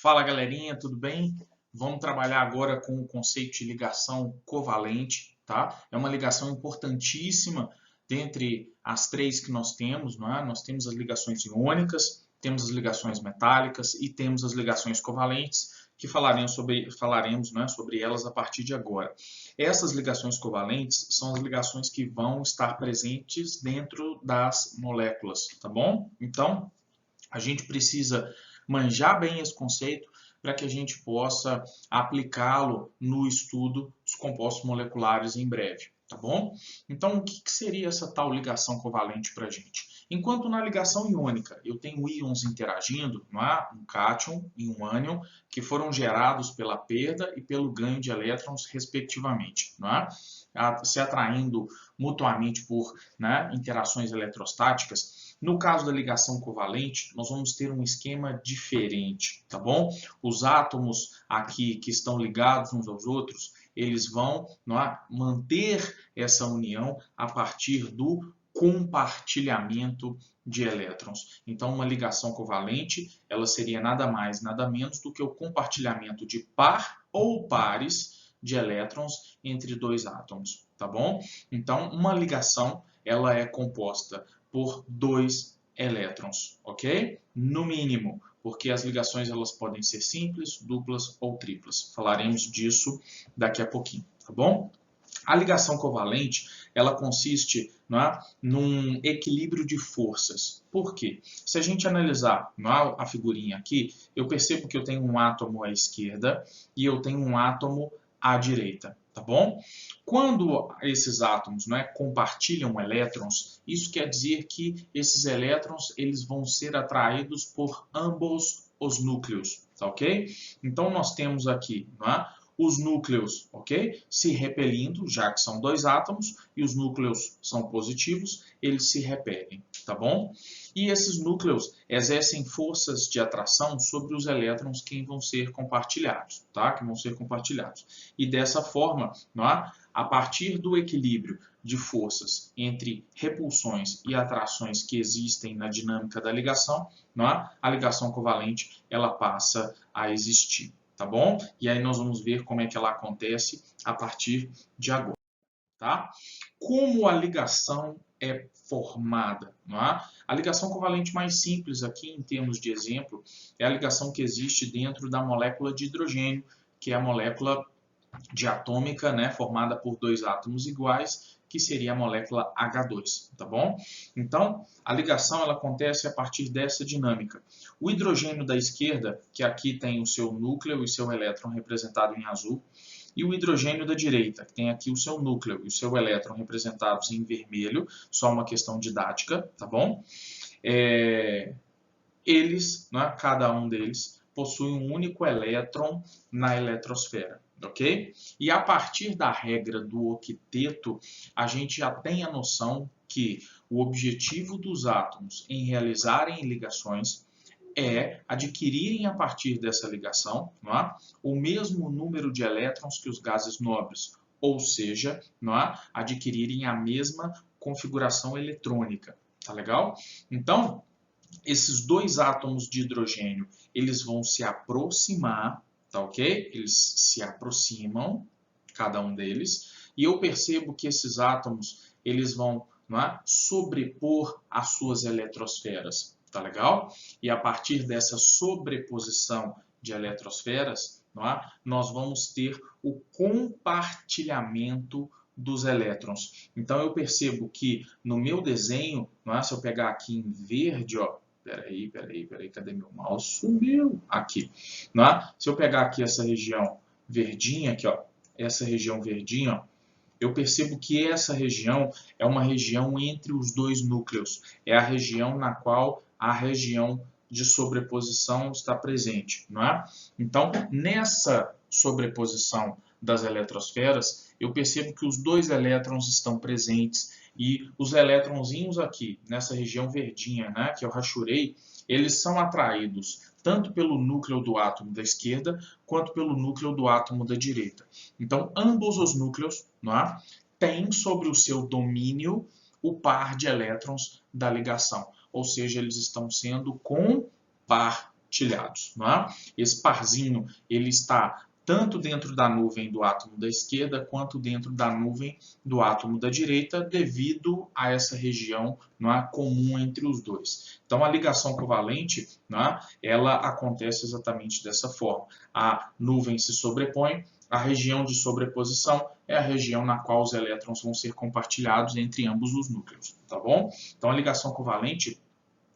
Fala galerinha, tudo bem? Vamos trabalhar agora com o conceito de ligação covalente, tá? É uma ligação importantíssima dentre as três que nós temos, não é? Nós temos as ligações iônicas, temos as ligações metálicas e temos as ligações covalentes, que falaremos, não é, sobre elas a partir de agora. Essas ligações covalentes são as ligações que vão estar presentes dentro das moléculas, tá bom? Então, a gente precisa manjar bem esse conceito para que a gente possa aplicá-lo no estudo dos compostos moleculares em breve, tá bom? Então, o que seria essa tal ligação covalente para a gente? Enquanto na ligação iônica eu tenho íons interagindo, não é? Um cátion e um ânion, que foram gerados pela perda e pelo ganho de elétrons, respectivamente, não é? Se atraindo mutuamente por, né, interações eletrostáticas. No caso da ligação covalente, nós vamos ter um esquema diferente, tá bom? Os átomos aqui que estão ligados uns aos outros, eles vão, não é, manter essa união a partir do compartilhamento de elétrons. Então, uma ligação covalente, ela seria nada mais, nada menos do que o compartilhamento de par ou pares de elétrons entre dois átomos, tá bom? Então, uma ligação, ela é composta por dois elétrons, ok? No mínimo, porque as ligações elas podem ser simples, duplas ou triplas. Falaremos disso daqui a pouquinho, tá bom? A ligação covalente, ela consiste, não é, num equilíbrio de forças. Por quê? Se a gente analisar, não é, a figurinha aqui, eu percebo que eu tenho um átomo à esquerda e eu tenho um átomo à direita, tá bom? Quando esses átomos, não é, compartilham elétrons, isso quer dizer que esses elétrons eles vão ser atraídos por ambos os núcleos, tá ok? Então nós temos aqui, não é, os núcleos, ok? Se repelindo, já que são dois átomos e os núcleos são positivos, eles se repelem, tá bom? E esses núcleos exercem forças de atração sobre os elétrons que vão ser compartilhados, tá? Que vão ser compartilhados. E dessa forma, não é? A partir do equilíbrio de forças entre repulsões e atrações que existem na dinâmica da ligação, não é? A ligação covalente ela passa a existir, tá bom? E aí nós vamos ver como é que ela acontece a partir de agora, tá? Como a ligação é formada, não é? A ligação covalente mais simples aqui, em termos de exemplo, é a ligação que existe dentro da molécula de hidrogênio, que é a molécula diatômica, né, formada por dois átomos iguais, que seria a molécula H2, tá bom? Então, a ligação ela acontece a partir dessa dinâmica. O hidrogênio da esquerda, que aqui tem o seu núcleo e seu elétron representado em azul, e o hidrogênio da direita, que tem aqui o seu núcleo e o seu elétron representados em vermelho, só uma questão didática, tá bom? Eles, né, cada um deles, possui um único elétron na eletrosfera, ok? E a partir da regra do octeto, a gente já tem a noção que o objetivo dos átomos em realizarem ligações é adquirirem a partir dessa ligação, não é, o mesmo número de elétrons que os gases nobres, ou seja, não é, adquirirem a mesma configuração eletrônica, tá legal? Então, esses dois átomos de hidrogênio, eles vão se aproximar, tá ok? Eles se aproximam, cada um deles, e eu percebo que esses átomos, eles vão, não é, sobrepor as suas eletrosferas, tá legal? E a partir dessa sobreposição de eletrosferas, não é, nós vamos ter o compartilhamento dos elétrons. Então eu percebo que no meu desenho, não é, se eu pegar aqui em verde, ó, peraí, cadê meu mouse? Sumiu. Aqui, não é? Se eu pegar aqui essa região verdinha, aqui, ó, essa região verdinha, ó, eu percebo que essa região é uma região entre os dois núcleos. É a região na qual a região de sobreposição está presente, não é? Então, nessa sobreposição das eletrosferas, eu percebo que os dois elétrons estão presentes e os elétronzinhos aqui, nessa região verdinha, né, que eu rachurei, eles são atraídos tanto pelo núcleo do átomo da esquerda, quanto pelo núcleo do átomo da direita. Então, ambos os núcleos, não é, têm sobre o seu domínio o par de elétrons da ligação, ou seja, eles estão sendo compartilhados. compartilhados, não é? Esse parzinho ele está tanto dentro da nuvem do átomo da esquerda quanto dentro da nuvem do átomo da direita, devido a essa região, não é, comum entre os dois. Então, a ligação covalente, não é, ela acontece exatamente dessa forma. A nuvem se sobrepõe, a região de sobreposição é a região na qual os elétrons vão ser compartilhados entre ambos os núcleos, tá bom? Então, a ligação covalente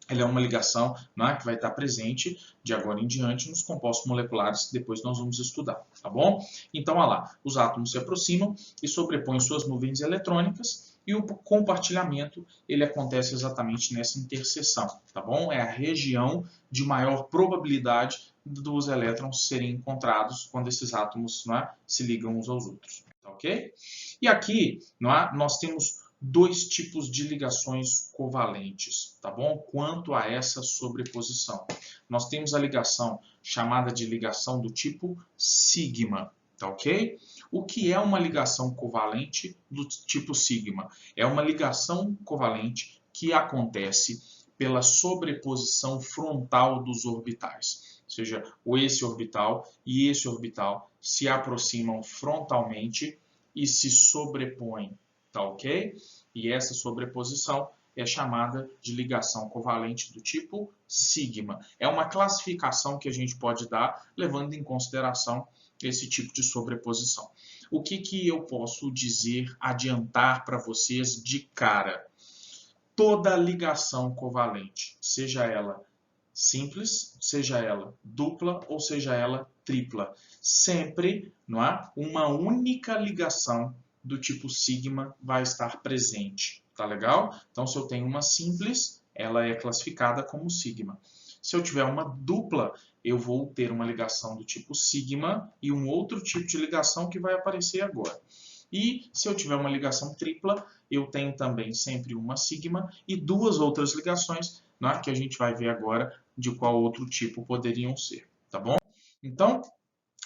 ela é uma ligação, não é, que vai estar presente de agora em diante nos compostos moleculares que depois nós vamos estudar, tá bom? Então, olha lá, os átomos se aproximam e sobrepõem suas nuvens eletrônicas e o compartilhamento ele acontece exatamente nessa interseção, tá bom? É a região de maior probabilidade dos elétrons serem encontrados quando esses átomos, não é, se ligam uns aos outros, tá ok? E aqui, não é, nós temos dois tipos de ligações covalentes, tá bom? Quanto a essa sobreposição. Nós temos a ligação chamada de ligação do tipo sigma, tá ok? O que é uma ligação covalente do tipo sigma? É uma ligação covalente que acontece pela sobreposição frontal dos orbitais. Ou seja, esse orbital e esse orbital se aproximam frontalmente e se sobrepõem. Tá ok? E essa sobreposição é chamada de ligação covalente do tipo sigma. É uma classificação que a gente pode dar levando em consideração esse tipo de sobreposição. O que eu posso dizer, adiantar para vocês de cara? Toda ligação covalente, seja ela simples, seja ela dupla ou seja ela tripla, sempre, não é, uma única ligação do tipo sigma vai estar presente, tá legal? Então, se eu tenho uma simples, ela é classificada como sigma. Se eu tiver uma dupla, eu vou ter uma ligação do tipo sigma e um outro tipo de ligação que vai aparecer agora. E se eu tiver uma ligação tripla, eu tenho também sempre uma sigma e duas outras ligações, né, que a gente vai ver agora de qual outro tipo poderiam ser, tá bom? Então,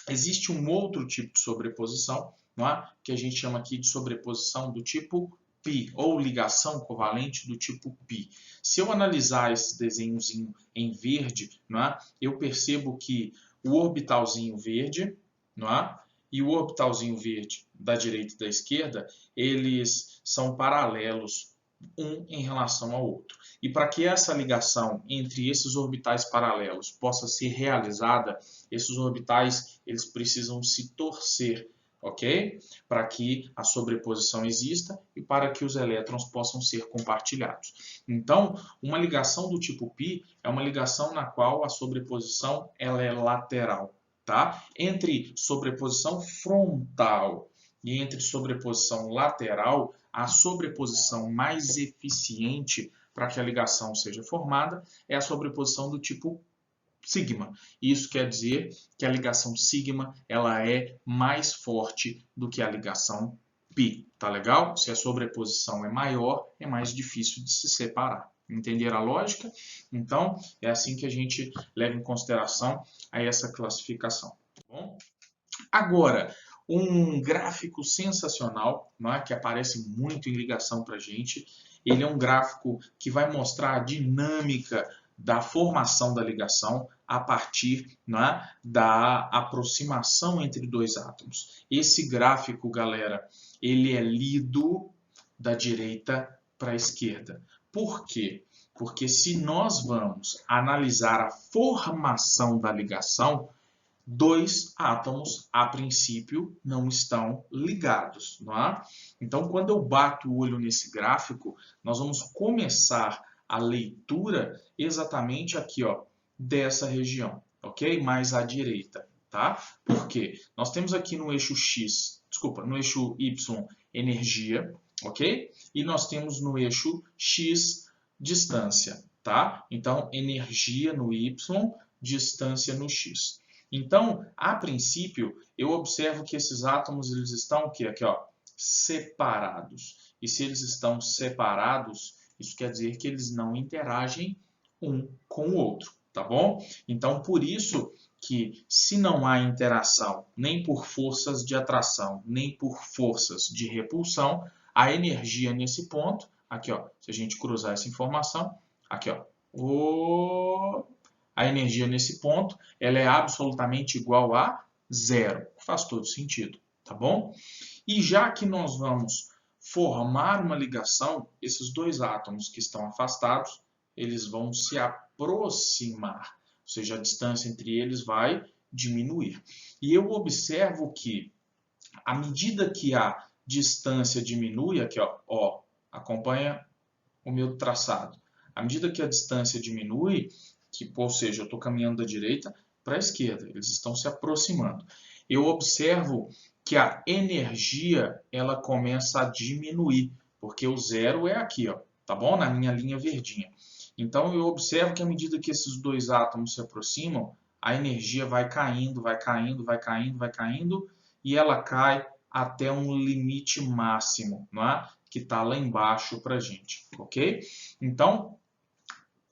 existe um outro tipo de sobreposição, não é? Que a gente chama aqui de sobreposição do tipo π, ou ligação covalente do tipo π. Se eu analisar esse desenhozinho em verde, não é? Eu percebo que o orbitalzinho verde, não é? E o orbitalzinho verde da direita e da esquerda, eles são paralelos um em relação ao outro. E para que essa ligação entre esses orbitais paralelos possa ser realizada, esses orbitais eles precisam se torcer, ok? Para que a sobreposição exista e para que os elétrons possam ser compartilhados. Então, uma ligação do tipo π é uma ligação na qual a sobreposição ela é lateral, tá? Entre sobreposição frontal e entre sobreposição lateral, a sobreposição mais eficiente para que a ligação seja formada é a sobreposição do tipo sigma. Isso quer dizer que a ligação sigma ela é mais forte do que a ligação π. Tá legal? Se a sobreposição é maior, é mais difícil de se separar. Entenderam a lógica? Então, é assim que a gente leva em consideração a essa classificação. Tá bom? Agora, um gráfico sensacional, não é, que aparece muito em ligação para a gente. Ele é um gráfico que vai mostrar a dinâmica da formação da ligação a partir, não é, da aproximação entre dois átomos. Esse gráfico, galera, ele é lido da direita para a esquerda. Por quê? Porque se nós vamos analisar a formação da ligação, dois átomos, a princípio, não estão ligados, não é? Então, quando eu bato o olho nesse gráfico, nós vamos começar a leitura exatamente aqui, ó, dessa região, ok? Mais à direita, tá? Por quê? Nós temos aqui no eixo X, desculpa, no eixo Y, energia, ok? E nós temos no eixo X, distância, tá? Então, energia no Y, distância no X. Então, a princípio, eu observo que esses átomos eles estão aqui, ó, separados. E se eles estão separados, isso quer dizer que eles não interagem um com o outro, tá bom? Então, por isso que se não há interação nem por forças de atração, nem por forças de repulsão, a energia nesse ponto, aqui, ó, se a gente cruzar essa informação, aqui, ó, a energia nesse ponto ela é absolutamente igual a zero. Faz todo sentido, tá bom? E já que nós vamos formar uma ligação, esses dois átomos que estão afastados, eles vão se aproximar, ou seja, a distância entre eles vai diminuir. E eu observo que, à medida que a distância diminui, aqui ó, acompanha o meu traçado. À medida que a distância diminui, ou seja, eu estou caminhando da direita para a esquerda, eles estão se aproximando. Eu observo que a energia ela começa a diminuir, porque o zero é aqui, ó, tá bom? Na minha linha verdinha. Então eu observo que à medida que esses dois átomos se aproximam, a energia vai caindo, vai caindo, vai caindo, vai caindo, e ela cai até um limite máximo, não é? Que está lá embaixo para a gente, ok? Então,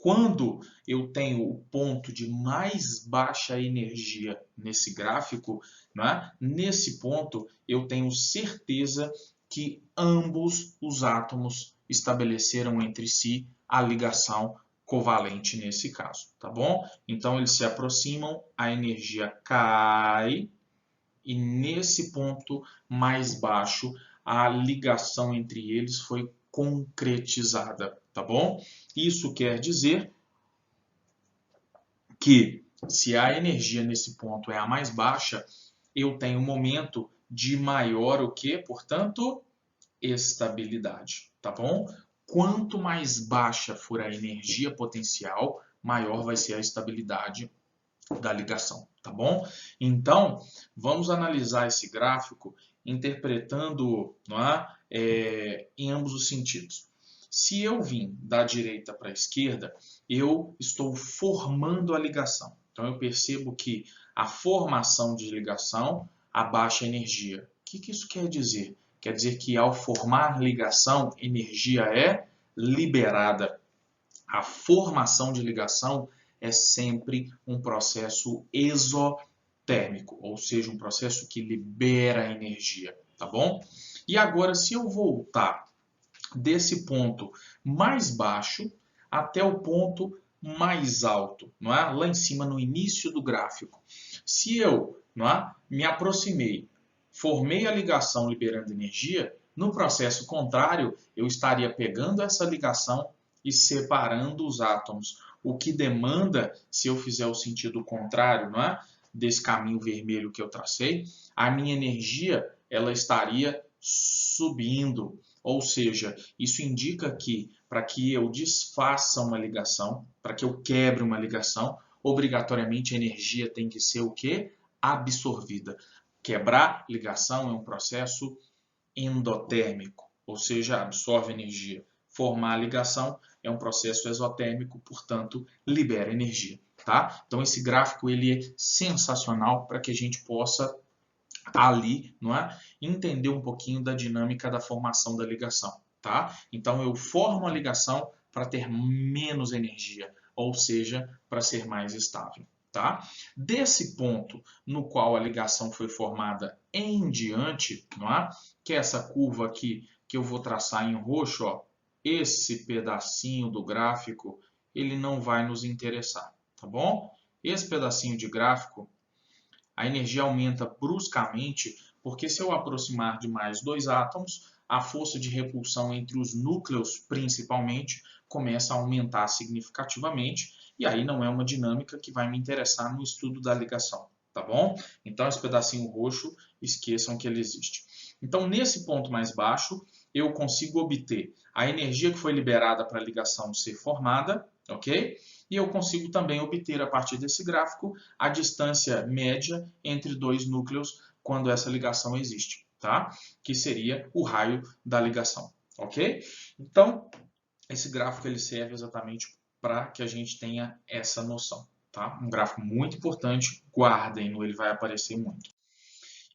quando eu tenho o ponto de mais baixa energia nesse gráfico, né, nesse ponto eu tenho certeza que ambos os átomos estabeleceram entre si a ligação covalente nesse caso, tá bom? Então eles se aproximam, a energia cai e nesse ponto mais baixo a ligação entre eles foi concretizada, tá bom? Isso quer dizer que se a energia nesse ponto é a mais baixa, eu tenho um momento de maior o que? Portanto, estabilidade, tá bom? Quanto mais baixa for a energia potencial, maior vai ser a estabilidade da ligação, tá bom? Então, vamos analisar esse gráfico interpretando, não é, em ambos os sentidos. Se eu vim da direita para a esquerda, eu estou formando a ligação. Então, eu percebo que a formação de ligação abaixa a energia. O que isso quer dizer? Quer dizer que ao formar ligação, energia é liberada. A formação de ligação é sempre um processo exotérmico, ou seja, um processo que libera energia, tá bom? E agora, se eu voltar desse ponto mais baixo até o ponto mais alto, não é? Lá em cima no início do gráfico. Se eu, não é, me aproximei, formei a ligação liberando energia, no processo contrário, eu estaria pegando essa ligação e separando os átomos, o que demanda, se eu fizer o sentido contrário, não é, desse caminho vermelho que eu tracei, a minha energia ela estaria subindo. Ou seja, isso indica que para que eu desfaça uma ligação, para que eu quebre uma ligação, obrigatoriamente a energia tem que ser o quê? Absorvida. Quebrar ligação é um processo endotérmico, ou seja, absorve energia. Formar ligação é um processo exotérmico, portanto, libera energia. Tá? Então esse gráfico ele é sensacional para que a gente possa ali, não é? Entender um pouquinho da dinâmica da formação da ligação, tá? Então eu formo a ligação para ter menos energia, ou seja, para ser mais estável, tá? Desse ponto no qual a ligação foi formada em diante, não é? Que é essa curva aqui que eu vou traçar em roxo, ó, esse pedacinho do gráfico, ele não vai nos interessar, tá bom? Esse pedacinho de gráfico a energia aumenta bruscamente porque se eu aproximar de mais dois átomos, a força de repulsão entre os núcleos, principalmente, começa a aumentar significativamente e aí não é uma dinâmica que vai me interessar no estudo da ligação, tá bom? Então esse pedacinho roxo, esqueçam que ele existe. Então nesse ponto mais baixo, eu consigo obter a energia que foi liberada para a ligação ser formada, ok? E eu consigo também obter, a partir desse gráfico, a distância média entre dois núcleos quando essa ligação existe, tá? Que seria o raio da ligação, ok? Então, esse gráfico ele serve exatamente para que a gente tenha essa noção, tá? Um gráfico muito importante, guardem-no, ele vai aparecer muito.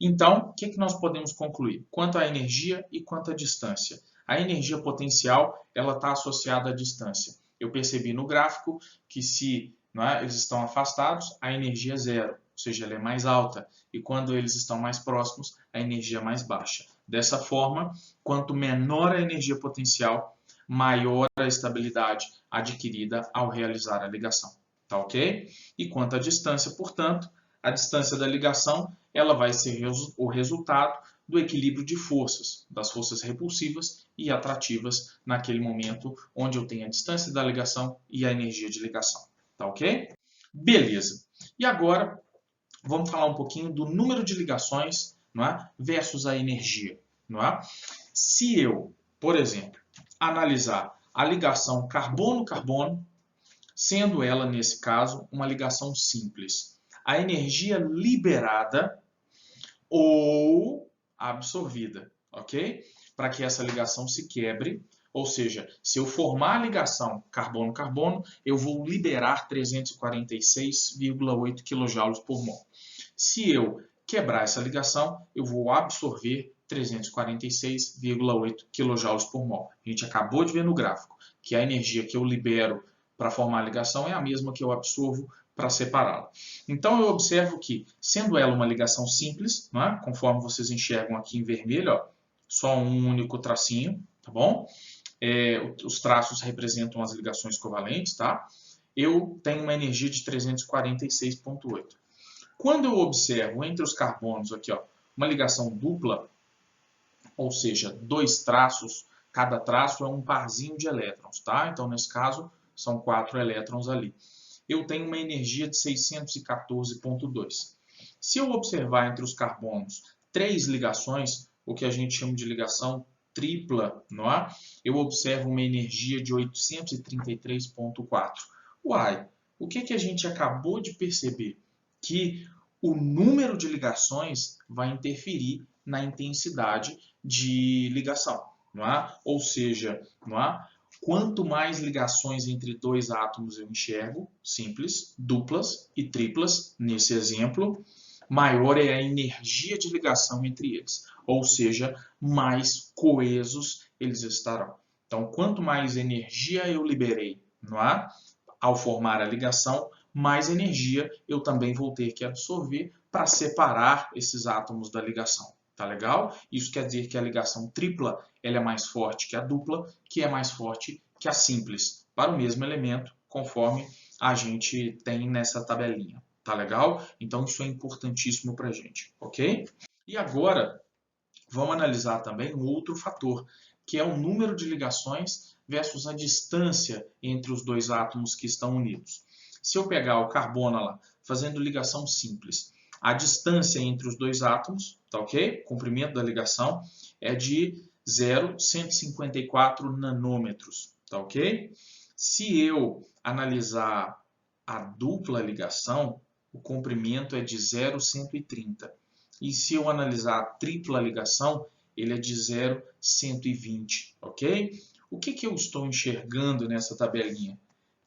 Então, o que nós podemos concluir? Quanto à energia e quanto à distância. A energia potencial ela está associada à distância. Eu percebi no gráfico que se eles estão afastados, a energia é zero, ou seja, ela é mais alta. E quando eles estão mais próximos, a energia é mais baixa. Dessa forma, quanto menor a energia potencial, maior a estabilidade adquirida ao realizar a ligação. tá ok? E quanto à distância, portanto, a distância da ligação ela vai ser o resultado do equilíbrio de forças, das forças repulsivas e atrativas naquele momento onde eu tenho a distância da ligação e a energia de ligação, tá ok? Beleza. E agora vamos falar um pouquinho do número de ligações, não é, versus a energia, não é? Se eu, por exemplo, analisar a ligação carbono-carbono, sendo ela, nesse caso, uma ligação simples, a energia liberada ou absorvida, ok? Para que essa ligação se quebre, ou seja, se eu formar a ligação carbono-carbono, eu vou liberar 346,8 kJ por mol. Se eu quebrar essa ligação, eu vou absorver 346,8 kJ por mol. A gente acabou de ver no gráfico que a energia que eu libero para formar a ligação é a mesma que eu absorvo para separá-la. Então, eu observo que, sendo ela uma ligação simples, não é? Conforme vocês enxergam aqui em vermelho, ó, só um único tracinho, tá bom? Os traços representam as ligações covalentes, tá? Eu tenho uma energia de 346,8. Quando eu observo entre os carbonos aqui, ó, uma ligação dupla, ou seja, dois traços, cada traço é um parzinho de elétrons, tá? Então, nesse caso, são 4 elétrons ali. Eu tenho uma energia de 614,2. Se eu observar entre os carbonos 3 ligações, o que a gente chama de ligação tripla, não é? Eu observo uma energia de 833,4. Uai, o que a gente acabou de perceber? Que o número de ligações vai interferir na intensidade de ligação, não é? Ou seja, não é? Quanto mais ligações entre dois átomos eu enxergo, simples, duplas e triplas, nesse exemplo, maior é a energia de ligação entre eles. Ou seja, mais coesos eles estarão. Então, quanto mais energia eu liberei, não é? Ao formar a ligação, mais energia eu também vou ter que absorver para separar esses átomos da ligação. Tá legal? Isso quer dizer que a ligação tripla ela é mais forte que a dupla, que é mais forte que a simples, para o mesmo elemento, conforme a gente tem nessa tabelinha. Tá legal? Então, isso é importantíssimo para a gente, ok? E agora, vamos analisar também um outro fator, que é o número de ligações versus a distância entre os dois átomos que estão unidos. Se eu pegar o carbono lá, fazendo ligação simples, a distância entre os dois átomos, tá ok? O comprimento da ligação é de 0,154 nanômetros, tá ok? Se eu analisar a dupla ligação, o comprimento é de 0,130. E se eu analisar a tripla ligação, ele é de 0,120, ok? O que eu estou enxergando nessa tabelinha?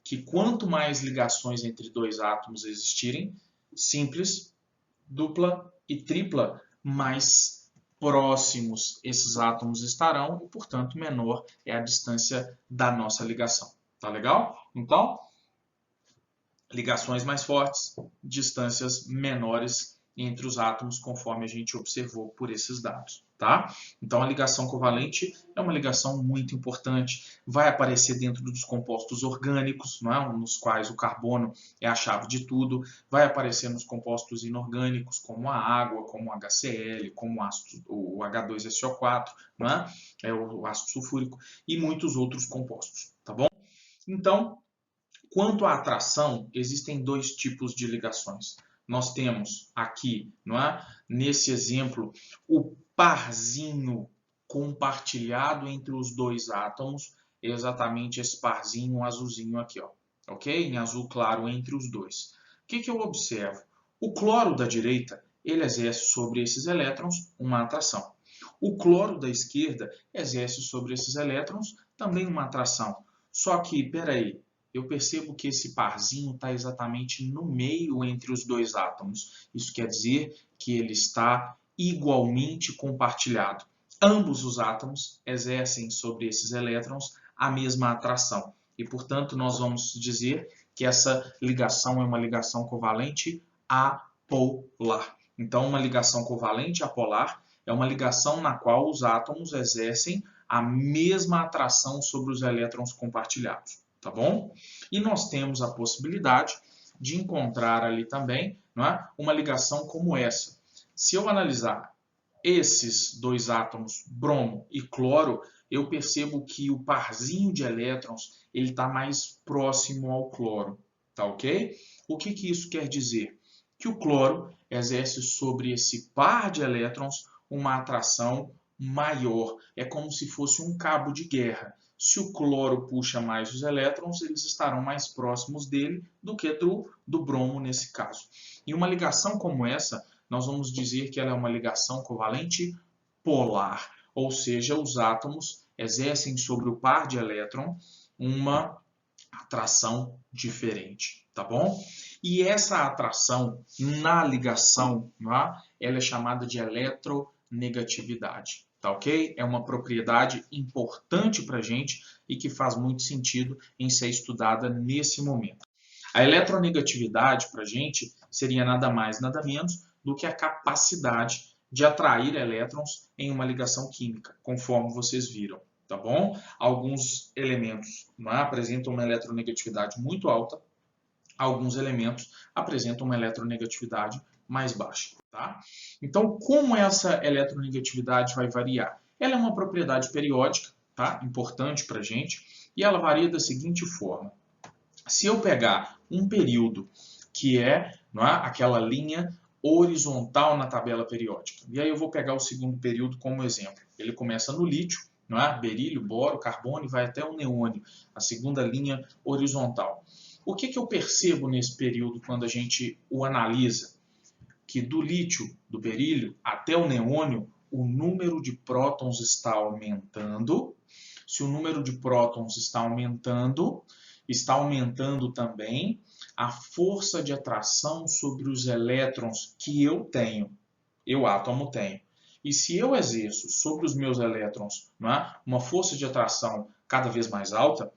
Que quanto mais ligações entre dois átomos existirem, simples, dupla e tripla, mais próximos esses átomos estarão e, portanto, menor é a distância da nossa ligação. Tá legal? Então, ligações mais fortes, distâncias menores entre os átomos, conforme a gente observou por esses dados, tá? Então, a ligação covalente é uma ligação muito importante, vai aparecer dentro dos compostos orgânicos, não é? Nos quais o carbono é a chave de tudo, vai aparecer nos compostos inorgânicos, como a água, como o HCl, como o H2SO4, não é? O ácido sulfúrico, e muitos outros compostos, tá bom? Então, quanto à atração, existem dois tipos de ligações. Nós temos aqui, não é? Nesse exemplo, o parzinho compartilhado entre os dois átomos, exatamente esse parzinho azulzinho aqui, ó, ok? Em azul claro entre os dois. O que eu observo? O cloro da direita, ele exerce sobre esses elétrons uma atração. O cloro da esquerda exerce sobre esses elétrons também uma atração. Só que, peraí, eu percebo que esse parzinho está exatamente no meio entre os dois átomos. Isso quer dizer que ele está igualmente compartilhado. Ambos os átomos exercem sobre esses elétrons a mesma atração. E, portanto, nós vamos dizer que essa ligação é uma ligação covalente apolar. Então, uma ligação covalente apolar é uma ligação na qual os átomos exercem a mesma atração sobre os elétrons compartilhados. Tá bom? E nós temos a possibilidade de encontrar ali também, não é, uma ligação como essa. Se eu analisar esses dois átomos, bromo e cloro, eu percebo que o parzinho de elétrons ele está mais próximo ao cloro, tá ok? O que isso quer dizer? Que o cloro exerce sobre esse par de elétrons uma atração maior. É como se fosse um cabo de guerra. Se o cloro puxa mais os elétrons, eles estarão mais próximos dele do que do bromo nesse caso. E uma ligação como essa, nós vamos dizer que ela é uma ligação covalente polar, ou seja, os átomos exercem sobre o par de elétron uma atração diferente, tá bom? E essa atração na ligação, ela é chamada de eletronegatividade, tá ok? É uma propriedade importante para a gente e que faz muito sentido em ser estudada nesse momento. A eletronegatividade para a gente seria nada mais, nada menos do que a capacidade de atrair elétrons em uma ligação química, conforme vocês viram. Tá bom? Alguns elementos apresentam uma eletronegatividade muito alta, alguns elementos apresentam uma eletronegatividade mais baixa. Tá? Então, como essa eletronegatividade vai variar? Ela é uma propriedade periódica, tá? Importante para a gente, e ela varia da seguinte forma. Se eu pegar um período que é aquela linha horizontal na tabela periódica, e aí eu vou pegar o segundo período como exemplo. Ele começa no lítio, berílio, boro, carbono e vai até o neônio, a segunda linha horizontal. O que eu percebo nesse período quando a gente o analisa? Que do lítio, do berílio, até o neônio, o número de prótons está aumentando. Se o número de prótons está aumentando também a força de atração sobre os elétrons que eu átomo, tenho. E se eu exerço sobre os meus elétrons uma força de atração cada vez mais alta,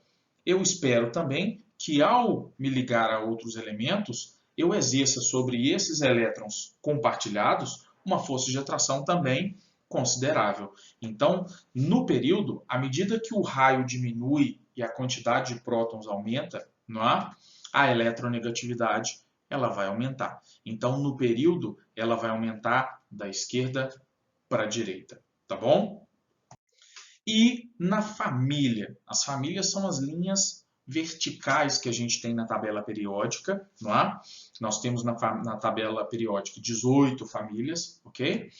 eu espero também que ao me ligar a outros elementos, eu exerça sobre esses elétrons compartilhados uma força de atração também considerável. Então, no período, à medida que o raio diminui e a quantidade de prótons aumenta, a eletronegatividade ela vai aumentar. Então, no período, ela vai aumentar da esquerda para a direita, tá bom? E na família, as famílias são as linhas verticais que a gente tem na tabela periódica, Nós temos na tabela periódica 18 famílias, ok?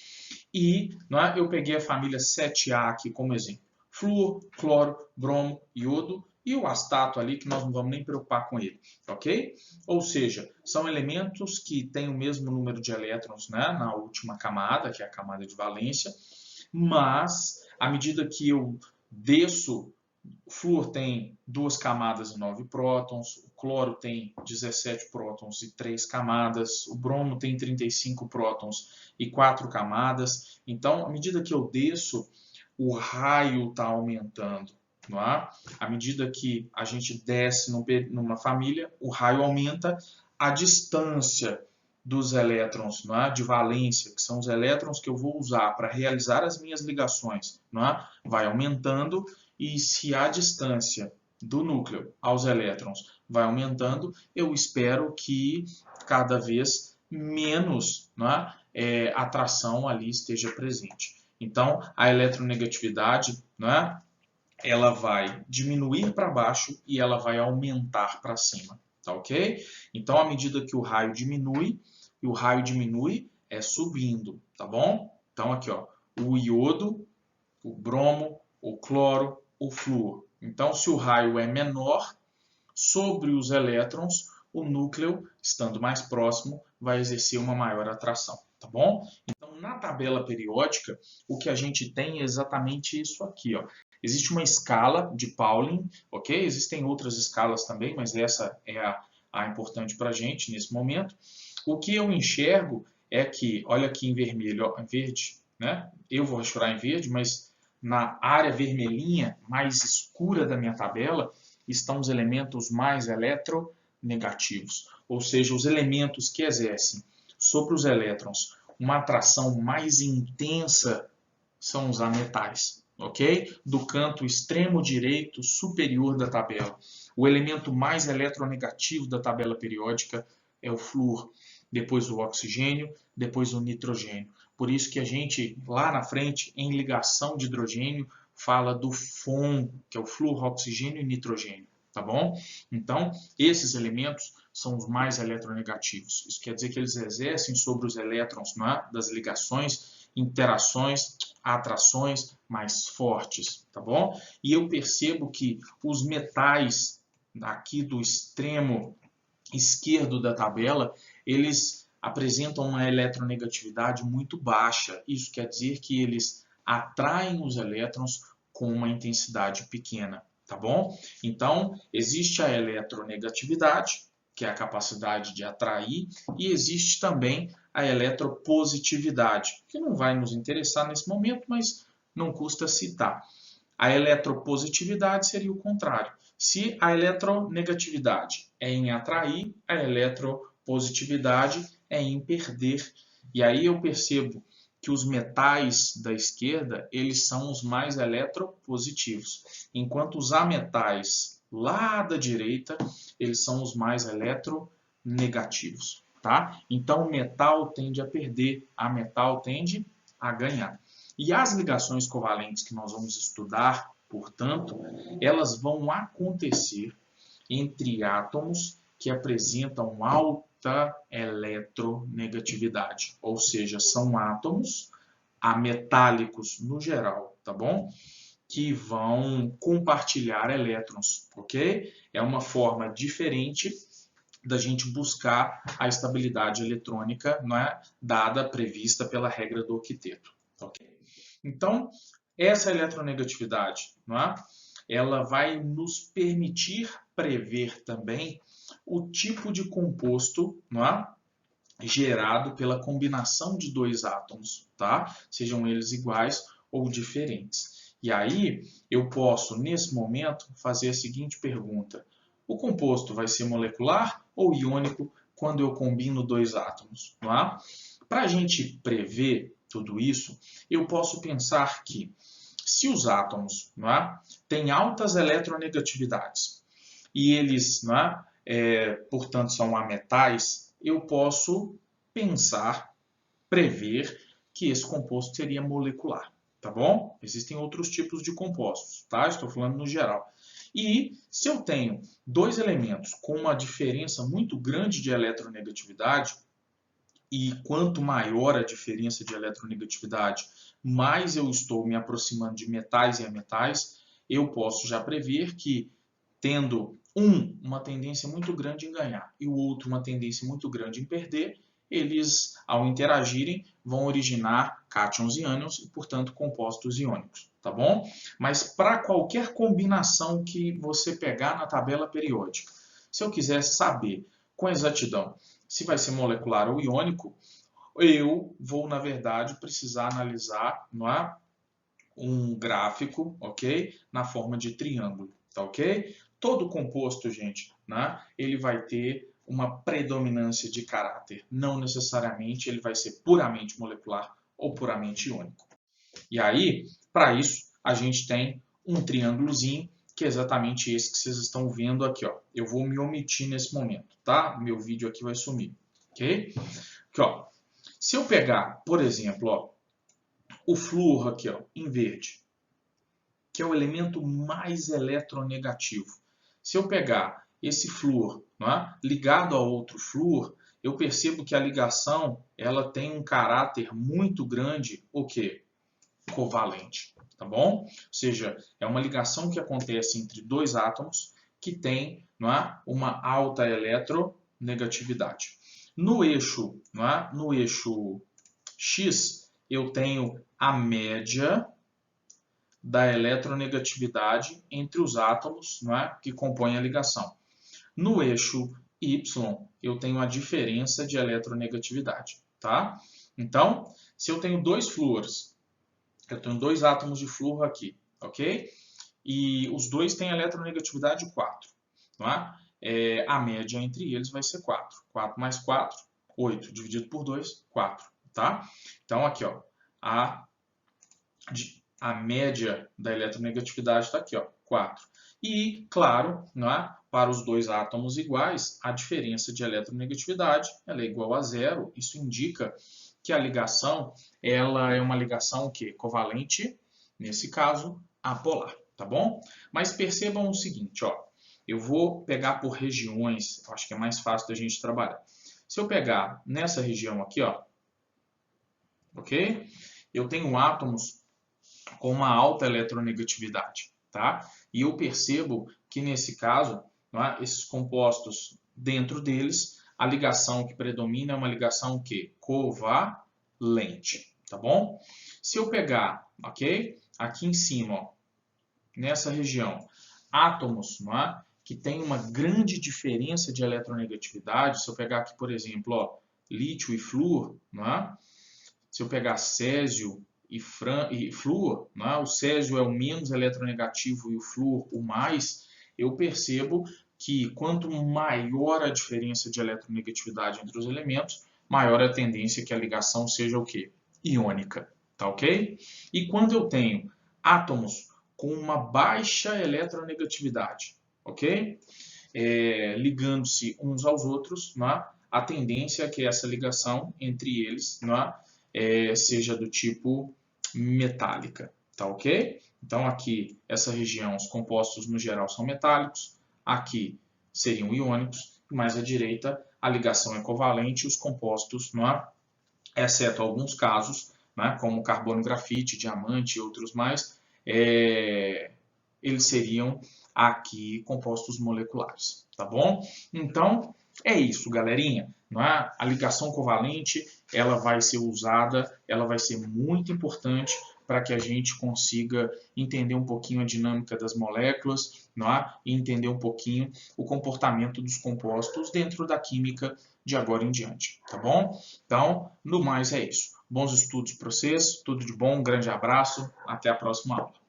E eu peguei a família 7A aqui como exemplo. Flúor, cloro, bromo, iodo e o astato ali, que nós não vamos nem preocupar com ele, ok? Ou seja, são elementos que têm o mesmo número de elétrons na última camada, que é a camada de valência, mas à medida que eu desço, o flúor tem 2 camadas e 9 prótons, o cloro tem 17 prótons e 3 camadas, o bromo tem 35 prótons e 4 camadas. Então, à medida que eu desço, o raio está aumentando. À medida que a gente desce numa família, o raio aumenta, a distância dos elétrons de valência, que são os elétrons que eu vou usar para realizar as minhas ligações, vai aumentando, e se a distância do núcleo aos elétrons vai aumentando, eu espero que cada vez menos atração ali esteja presente. Então, a eletronegatividade ela vai diminuir para baixo e ela vai aumentar para cima, tá ok? Então, à medida que o raio diminui, e o raio diminui é subindo, tá bom? Então, aqui, ó, o iodo, o bromo, o cloro, o flúor. Então, se o raio é menor, sobre os elétrons, o núcleo, estando mais próximo, vai exercer uma maior atração, tá bom? Então, na tabela periódica, o que a gente tem é exatamente isso aqui, ó. Existe uma escala de Pauling, ok? Existem outras escalas também, mas essa é a importante para a gente nesse momento. O que eu enxergo é que, olha aqui em vermelho, ó, em verde, Eu vou rachurar em verde, mas na área vermelhinha, mais escura da minha tabela, estão os elementos mais eletronegativos, ou seja, os elementos que exercem sobre os elétrons uma atração mais intensa são os ametais, ok? Do canto extremo direito superior da tabela. O elemento mais eletronegativo da tabela periódica é o flúor, depois o oxigênio, depois o nitrogênio. Por isso que a gente, lá na frente, em ligação de hidrogênio, fala do FON, que é o flúor, oxigênio e nitrogênio, tá bom? Então, esses elementos são os mais eletronegativos. Isso quer dizer que eles exercem sobre os elétrons, não é? Das ligações, interações, atrações mais fortes, tá bom? E eu percebo que os metais aqui do extremo esquerdo da tabela, eles apresentam uma eletronegatividade muito baixa. Isso quer dizer que eles atraem os elétrons com uma intensidade pequena, tá bom? Então, existe a eletronegatividade, que é a capacidade de atrair, e existe também a eletropositividade, que não vai nos interessar nesse momento, mas não custa citar. A eletropositividade seria o contrário. Se a eletronegatividade é em atrair, a eletropositividade é em perder. E aí eu percebo que os metais da esquerda, eles são os mais eletropositivos, enquanto os ametais lá da direita, eles são os mais eletronegativos, tá? Então o metal tende a perder, a metal tende a ganhar. E as ligações covalentes que nós vamos estudar, portanto, elas vão acontecer entre átomos que apresentam alta eletronegatividade, ou seja, são átomos ametálicos no geral, tá bom? Que vão compartilhar elétrons, ok? É uma forma diferente da gente buscar a estabilidade eletrônica, não é? Dada, prevista pela regra do octeto, ok? Então, essa eletronegatividade, não é? Ela vai nos permitir prever também o tipo de composto, não é? Gerado pela combinação de dois átomos, tá? Sejam eles iguais ou diferentes. E aí, eu posso, nesse momento, fazer a seguinte pergunta. O composto vai ser molecular ou iônico quando eu combino dois átomos, não é? Para a gente prever tudo isso, eu posso pensar que se os átomos, não é, têm altas eletronegatividades e eles, não é, portanto, são ametais, eu posso pensar, prever que esse composto seria molecular, tá bom? Existem outros tipos de compostos, tá? Estou falando no geral. E se eu tenho dois elementos com uma diferença muito grande de eletronegatividade, e quanto maior a diferença de eletronegatividade, mais eu estou me aproximando de metais e ametais, eu posso já prever que, tendo uma tendência muito grande em ganhar e o outro uma tendência muito grande em perder, eles, ao interagirem, vão originar cátions e ânions e, portanto, compostos iônicos, tá bom? Mas para qualquer combinação que você pegar na tabela periódica, se eu quiser saber com exatidão se vai ser molecular ou iônico, eu vou, na verdade, precisar analisar, não é, um gráfico, ok? Na forma de triângulo, tá ok? Todo composto, gente, né, ele vai ter uma predominância de caráter. Não necessariamente ele vai ser puramente molecular ou puramente iônico. E aí, para isso, a gente tem um triângulozinho, que é exatamente esse que vocês estão vendo aqui, ó. Eu vou me omitir nesse momento, tá? Meu vídeo aqui vai sumir, ok? Aqui, ó. Se eu pegar, por exemplo, ó, o flúor aqui, ó, em verde, que é o elemento mais eletronegativo. Se eu pegar esse flúor, não é, ligado a outro flúor, eu percebo que a ligação ela tem um caráter muito grande, o quê? Covalente, tá bom? Ou seja, é uma ligação que acontece entre dois átomos que tem, não é, uma alta eletronegatividade. No eixo, não é, no eixo X, eu tenho a média da eletronegatividade entre os átomos, não é, que compõem a ligação. No eixo Y, eu tenho a diferença de eletronegatividade, tá? Então, se eu tenho dois flúores, eu tenho dois átomos de flúor aqui, ok? E os dois têm eletronegatividade 4, não é? A média entre eles vai ser 4. 4 mais 4, 8. Dividido por 2, 4, tá? Então, aqui, ó, a média da eletronegatividade está aqui, ó, 4. E, claro, não é? para os dois átomos iguais, a diferença de eletronegatividade ela é igual a zero. Isso indica que a ligação ela é uma ligação que covalente, nesse caso, apolar, tá bom? Mas percebam o seguinte, ó, eu vou pegar por regiões, eu acho que é mais fácil da gente trabalhar. Se eu pegar nessa região aqui, ó, ok? Eu tenho átomos com uma alta eletronegatividade, tá? E eu percebo que nesse caso, é, esses compostos, dentro deles, a ligação que predomina é uma ligação que covalente, tá bom? Se eu pegar, ok? Aqui em cima, ó, nessa região, átomos, não é? Que tem uma grande diferença de eletronegatividade, se eu pegar aqui, por exemplo, ó, lítio e flúor, não é? Se eu pegar césio e flúor, né? O césio é o menos eletronegativo e o flúor o mais, eu percebo que quanto maior a diferença de eletronegatividade entre os elementos, maior a tendência que a ligação seja o quê? Iônica, tá ok? E quando eu tenho átomos com uma baixa eletronegatividade, ok? Ligando-se uns aos outros, né? A tendência é que essa ligação entre eles, né? Seja do tipo metálica, tá ok? Então aqui, essa região, os compostos no geral são metálicos, aqui seriam iônicos, mais à direita a ligação é covalente e os compostos, não é? Exceto alguns casos, né, como carbono, grafite, diamante e outros mais, eles seriam aqui compostos moleculares, tá bom? Então, é isso, galerinha. Não é? A ligação covalente, ela vai ser usada, ela vai ser muito importante para que a gente consiga entender um pouquinho a dinâmica das moléculas, não é? E entender um pouquinho o comportamento dos compostos dentro da química de agora em diante, tá bom? Então, no mais é isso. Bons estudos para vocês, tudo de bom, um grande abraço, até a próxima aula.